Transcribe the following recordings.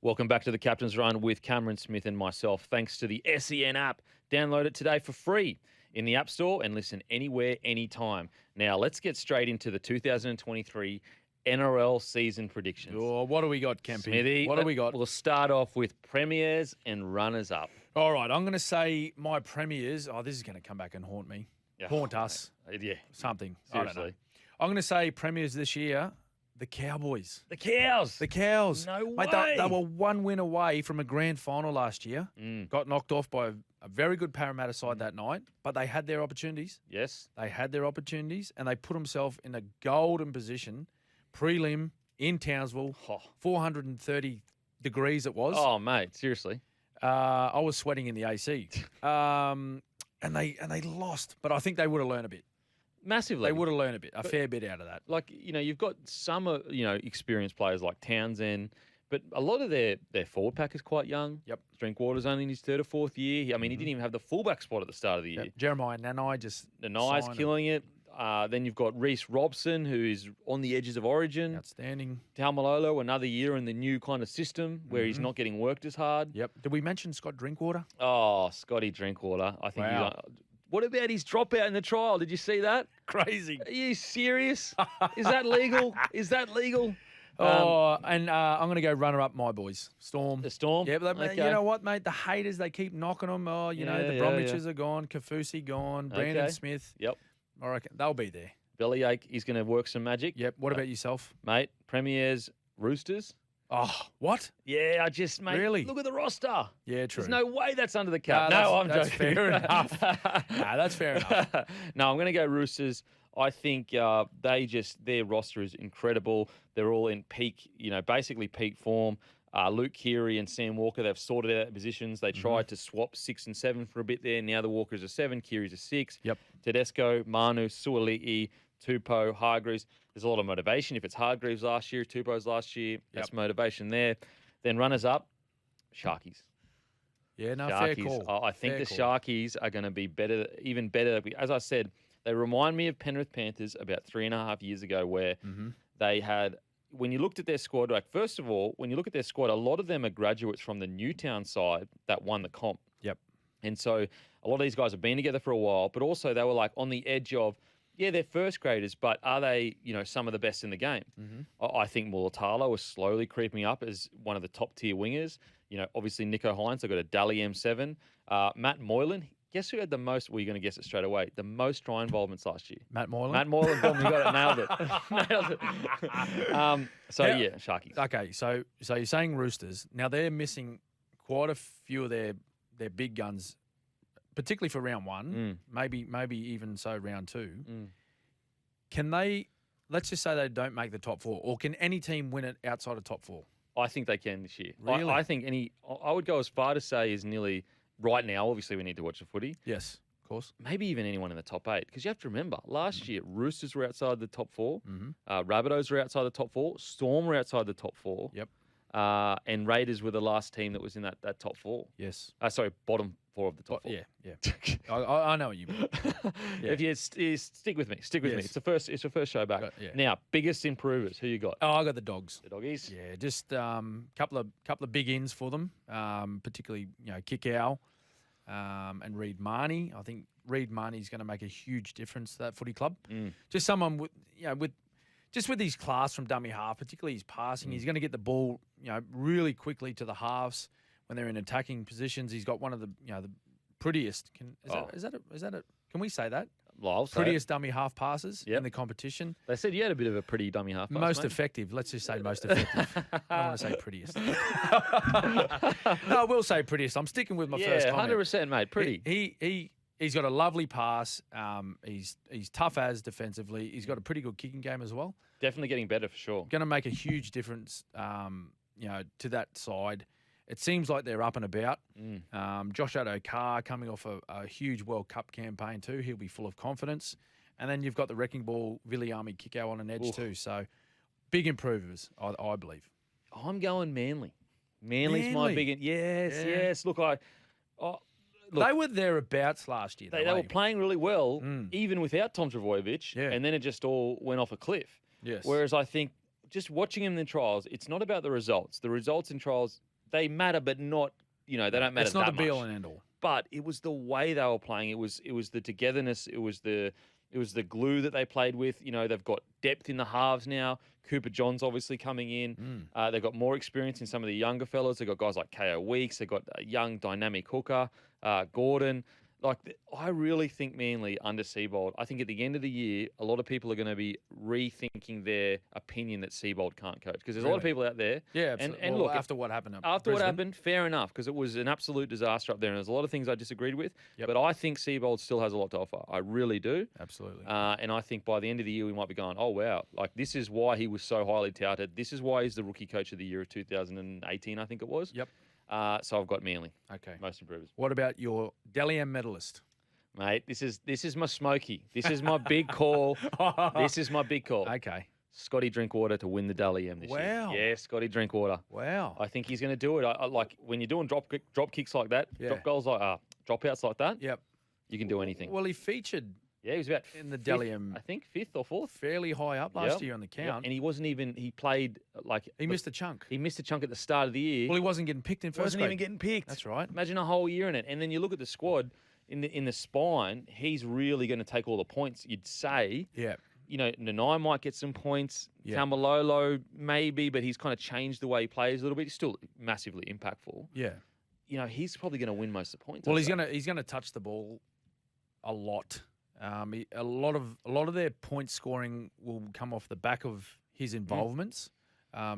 Welcome back to the Captain's Run with Cameron Smith and myself. Thanks to the SEN app. Download it today for free in the App Store and listen anywhere, anytime. Now, let's get straight into the 2023 NRL season predictions. Oh, what do we got, Kempy? Smithy, what do we got? We'll start off with premiers and runners-up. All right, I'm going to say my premiers. Oh, this is going to come back and haunt me. Haunt us. Yeah. Something. Seriously. I don't know. I'm going to say premiers this year, the Cowboys. The Cows. The Cows. No Mate, way. they were one win away from a grand final last year. Got knocked off by a very good Parramatta side that night, but they had their opportunities. Yes. They had their opportunities, and they put themselves in a golden position. Prelim in Townsville, 430 degrees it was. Oh, mate, seriously. I was sweating in the AC. And they lost, but I think they would have learned a bit. Massively. They would have learned a fair bit out of that. Like, you've got some, experienced players like Townsend, but a lot of their forward pack is quite young. Yep. Drinkwater's only in his third or fourth year. I mean, he didn't even have the fullback spot at the start of the year. Yep. Jeremiah Nanai just Nanai's killing it. Then you've got Reece Robson, who is on the edges of Origin. Outstanding. Taumalolo, another year in the new kind of system where he's not getting worked as hard. Yep. Did we mention Scott Drinkwater? Oh, Scotty Drinkwater. I think Wow. What about his dropout in the trial? Did you see that? Crazy. Are you serious? Is that legal? Is that legal? I'm going to go runner-up, my boys. Storm. The Storm? Yeah, but Okay. you know what, mate? The haters, they keep knocking them. Oh, the Bromwiches are gone. Kafusi gone. Brandon Smith. Yep. I reckon they'll be there. Bellyache, he's going to work some magic. Yep. What about yourself? Mate, Premiers, Roosters. Oh, what? Yeah, mate, Really? look at the roster. Yeah, true. There's no way that's under the cap. That's joking. fair enough. That's fair enough. No, I'm going to go Roosters. I think their roster is incredible. They're all in peak, basically peak form. Luke Keary and Sam Walker, they've sorted out positions. They tried to swap 6 and 7 for a bit there. Now the Walker's a 7, Keary's a 6. Yep. Tedesco, Manu, Suoli'i, Tupou, Hargreaves. There's a lot of motivation. If it's Hargreaves last year, Tupou's last year, that's motivation there. Then runners up, Sharkies. Yeah, no, Sharkies. fair call. I think the Sharkies are going to be better, even better. As I said, they remind me of Penrith Panthers about 3.5 years ago where they had, when you looked at their squad, first of all, when you look at their squad, a lot of them are graduates from the Newtown side that won the comp. Yep. And so a lot of these guys have been together for a while, but also they were on the edge of, they're first graders, but are they, some of the best in the game? I think Mulatalo is slowly creeping up as one of the top tier wingers. Obviously Nico Hines, they've got a Dally M7. Matt Moylan, guess who had the most? Well, you're going to guess it straight away. The most try involvements last year. Matt Moylan. Boom, you got it. Nailed it. Nailed it. Sharkies. Okay, so you're saying Roosters. Now they're missing quite a few of their big guns, particularly for round one. Maybe even so round two. Can they? Let's just say they don't make the top 4, or can any team win it outside of top 4? I think they can this year. Really? I think I would go as far to say is nearly right now. Obviously, we need to watch the footy. Yes, of course. Maybe even anyone in the top 8, because you have to remember last year Roosters were outside the top 4, Rabbitohs were outside the top 4, Storm were outside the top 4. Yep. And Raiders were the last team that was in that top 4. Yes. Sorry, bottom 4 of the top 4. Yeah. I know what you mean. Yeah. If you stick with me, Yes. It's the first show back. Yeah. Now, biggest improvers, who you got? Oh, I got the Dogs. The Doggies. Yeah, just couple of big ins for them, particularly Kikau and Reid Marnie. I think Reid Marnie is going to make a huge difference to that footy club. Just someone with his class from dummy half, particularly his passing. He's going to get the ball really quickly to the halves when they're in attacking positions. He's got one of the the prettiest. Is that a? Can we say that? Well, I'll say Prettiest dummy half passes in the competition. They said you had a bit of a pretty dummy half pass, Most mate. effective. Let's just say most effective. I don't want to say prettiest. No, I will say prettiest. I'm sticking with my first comment. 100%, mate. Pretty. He's got a lovely pass. He's tough as defensively. He's got a pretty good kicking game as well. Definitely getting better for sure. Going to make a huge difference, to that side. It seems like they're up and about. Josh Addo-Carr coming off a huge World Cup campaign too. He'll be full of confidence. And then you've got the wrecking ball, Viliami Kikau on an edge too. So big improvers, I believe. I'm going Manly. Manly's my big... Yes. Look, they were thereabouts last year. They were playing really well, even without Tom Trbojevic, and then it just all went off a cliff. Yes. Whereas I think just watching him in the trials, it's not about the results. The results in trials, they matter, but not, they don't matter It's not that the be much. all and end all. But it was the way they were playing. It was the togetherness. It was the glue that they played with. They've got depth in the halves now. Cooper John's obviously coming in. They've got more experience in some of the younger fellas. They've got guys like KO Weeks. They've got a young dynamic hooker, Gordon. I really think Manly under Seibold, I think at the end of the year, a lot of people are going to be rethinking their opinion that Seibold can't coach. Because there's a lot of people out there. Yeah, and look, after what happened after what happened, fair enough, because it was an absolute disaster up there. And there's a lot of things I disagreed with. But I think Seibold still has a lot to offer. I really do. Absolutely. And I think by the end of the year, we might be going, oh, wow. This is why he was so highly touted. This is why he's the rookie coach of the year of 2018, I think it was. Yep. So I've got Manly. Okay. Most improvers. What about your Dally M medalist? Mate, this is my smoky. This is my big call. This is my big call. Okay. Scotty Drinkwater to win the Dally M this year. Wow. Yeah, Scotty Drinkwater. Wow. I think he's going to do it. I like when you're doing drop kicks like that, Yeah. drop goals like dropouts like that. Yep. You can do anything. Well, he featured Yeah, he was about in the fifth, Dally M, I think fifth or fourth. fairly high up last year on the Yep. count. And he wasn't even. He played He missed a chunk. He missed a chunk at the start of the year. Well, he wasn't getting picked in first wasn't grade. even getting picked. That's right. Imagine a whole year in it, and then you look at the squad in the spine. He's really going to take all the points. You'd say. Yeah. Nanai might get some points. Yeah. Tamalolo maybe, but he's kind of changed the way he plays a little bit. He's still massively impactful. Yeah. He's probably going to win most of the points. Well, I'd he's say. gonna touch the ball a lot. A lot of their point scoring will come off the back of his involvements.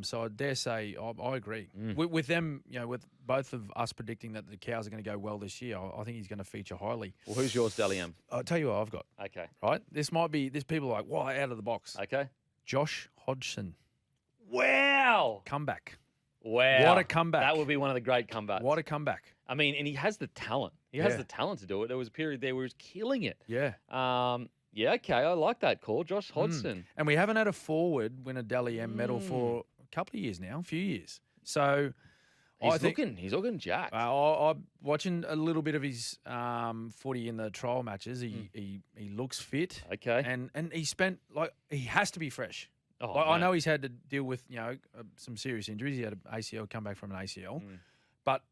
So I dare say I agree with them. With both of us predicting that the Cows are going to go well this year, I think he's going to feature highly. Well, who's yours, Dally M? I'll tell you what I've got. Okay. Right, this people are like, wow, out of the box. Okay. Josh Hodgson, Wow. comeback. Wow. What a comeback. That would be one of the great comebacks. What a comeback. I mean, and he has the talent. He has the talent to do it. There was a period there where he was killing it. Yeah. Yeah, okay. I like that call. Josh Hodgson. And we haven't had a forward win a Dally M medal for a couple of years now, a few years. So He's looking jacked. I'm watching a little bit of his footy in the trial matches. He looks fit. Okay. And he spent, he has to be fresh. Oh, I mate. know he's had to deal with, some serious injuries. He had an ACL, come back from an ACL. But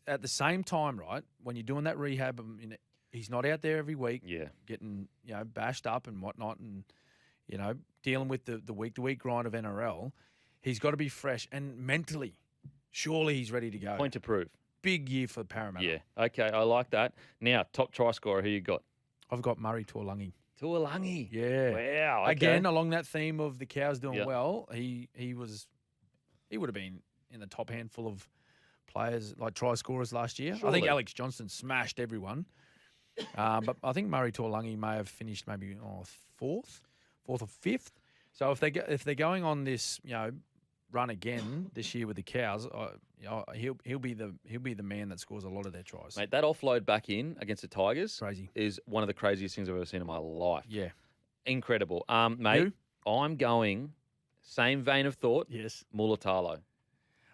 at the same time, right, when you're doing that rehab, he's not out there every week getting, bashed up and whatnot and, dealing with the week-to-week grind of NRL. He's got to be fresh and mentally. Surely he's ready to go. Point to prove. Big year for Parramatta. Yeah. Okay, I like that. Now, top try scorer, who you got? I've got Murray Tuolangi. Tuolangi. Yeah. Wow. Okay. Again, along that theme of the Cows doing Yep. well, he would have been in the top handful of players, like try scorers last year. I think Surely. Alex Johnston smashed everyone. But I think Murray Tuolangi may have finished maybe fourth or fifth. So if they're going on this, run again this year with the Cows, he'll be the man that scores a lot of their tries. Mate, that offload back in against the Tigers Crazy. is one of the craziest things I've ever seen in my life. Yeah. Incredible. Mate, I'm going, same vein of thought, Yes. Mulatalo.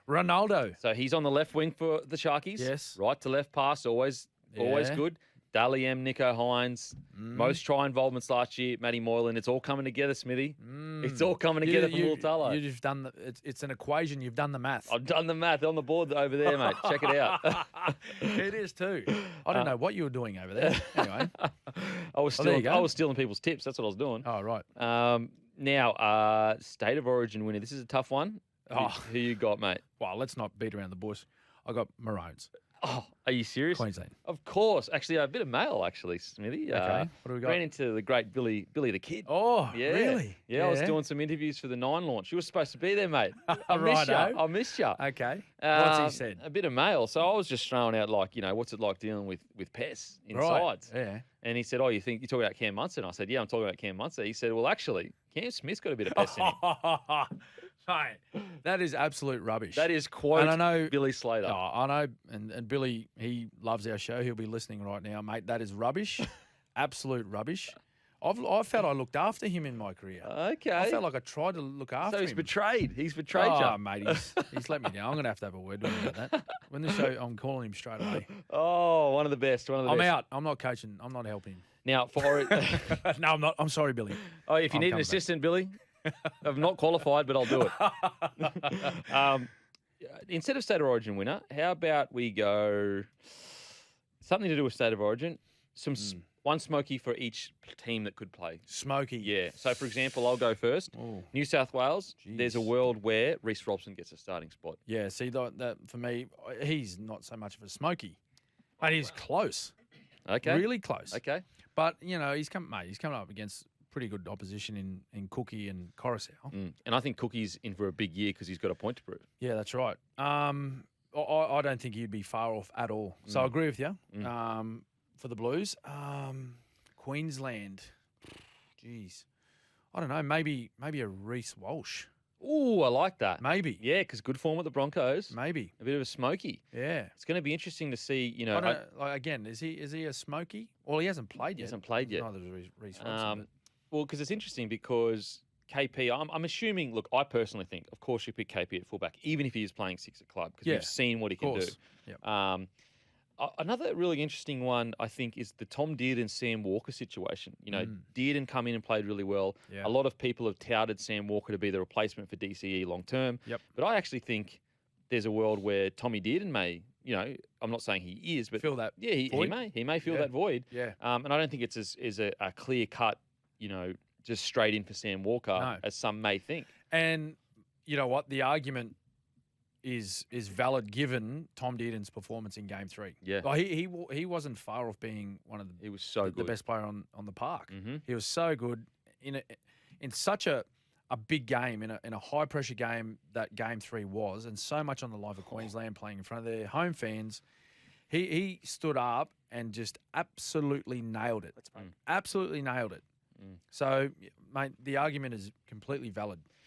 Ronaldo. So he's on the left wing for the Sharkies. Yes. Right to left pass, always Yeah. good. Dally M, Nico Hines, most try involvements last year, Matty Moylan. It's all coming together, Smithy. It's all coming together for Mulatalo. You've done it's an equation. You've done the math. I've done the math on the board over there, mate. Check it out. It is too. I don't know what you were doing over there. Anyway. I was there you go. stealing people's tips. That's what I was doing. Oh, right. Now, state of origin winner. This is a tough one. Who you got, mate? Well, let's not beat around the bush. I got Maroons. Oh, are you serious? Queensland. Of course. Actually, a bit of mail, actually, Smithy. Okay. What do we got? Ran into the great Billy the Kid. Oh, Yeah. really? Yeah, I was doing some interviews for the 9 launch. You were supposed to be there, mate. I Righto. missed you. Okay. What's he said? A bit of mail. So I was just throwing out, what's it like dealing with pests in sides? Yeah. And he said, oh, you're talking about Cam Munson? I said, yeah, I'm talking about Cam Munson. He said, well, actually, Cam Smith's got a bit of pest in him. Mate, that is absolute rubbish. That is quote And I know Billy Slater. Oh, I know, and Billy, he loves our show. He'll be listening right now, mate. That is rubbish, absolute rubbish. I felt I looked after him in my career. Okay. I felt like I tried to look after So he's him. betrayed. He's betrayed Oh, you. mate, he's let me down. I'm going to have a word with him about that. When the show, I'm calling him straight away. Oh, one of the best. I'm out. I'm not coaching. I'm not helping him. Now, for No, I'm not. I'm sorry, Billy. if you I'm need an coming back. assistant, Billy, I'm not qualified, but I'll do it. Instead of State of Origin winner, how about we go something to do with State of Origin? One smoky for each team that could play. Smoky. Yeah. So, for example, I'll go first. Oh. New South Wales, there's a Jeez. world where Reece Robson gets a starting spot. Yeah, see, that for me, he's not so much of a smoky. But he's close. Okay. Really close. Okay. But, he's coming up against pretty good opposition in Cookie and Coruscant. And I think Cookie's in for a big year because he's got a point to prove. Yeah, that's right. I don't think he'd be far off at all. So I agree with you for the Blues. Queensland, geez. I don't know, maybe a Reece Walsh. Ooh, I like that. Maybe. Yeah, because good form at the Broncos. Maybe. A bit of a smoky. Yeah. It's going to be interesting to see, I don't, again, is he a smoky? Well, he hasn't played yet. He hasn't played yet. Neither has Reece Robson. Well, because it's interesting because KP, I'm assuming, look, I personally think, of course, you pick KP at fullback, even if he is playing six at club, because we've seen what he can do. Yep. Another really interesting one, I think, is the Tom Dearden, Sam Walker situation. Dearden come in and played really well. Yeah. A lot of people have touted Sam Walker to be the replacement for DCE long term. Yep. But I actually think there's a world where Tommy Dearden may, I'm not saying he is, but Fill that yeah, void. He may fill that void. Yeah. And I don't think it's as a clear cut, just straight in for Sam Walker as some may think. And you know what? The argument is valid given Tom Dearden's performance in Game 3. Yeah. Like he wasn't far off being one of He was so the good. best player on the park. Mm-hmm. He was so good in such a big game, in a high pressure game that Game 3 was, and so much on the line for Queensland playing in front of their home fans. He stood up and just absolutely nailed it. Absolutely nailed it. So, mate, the argument is completely valid.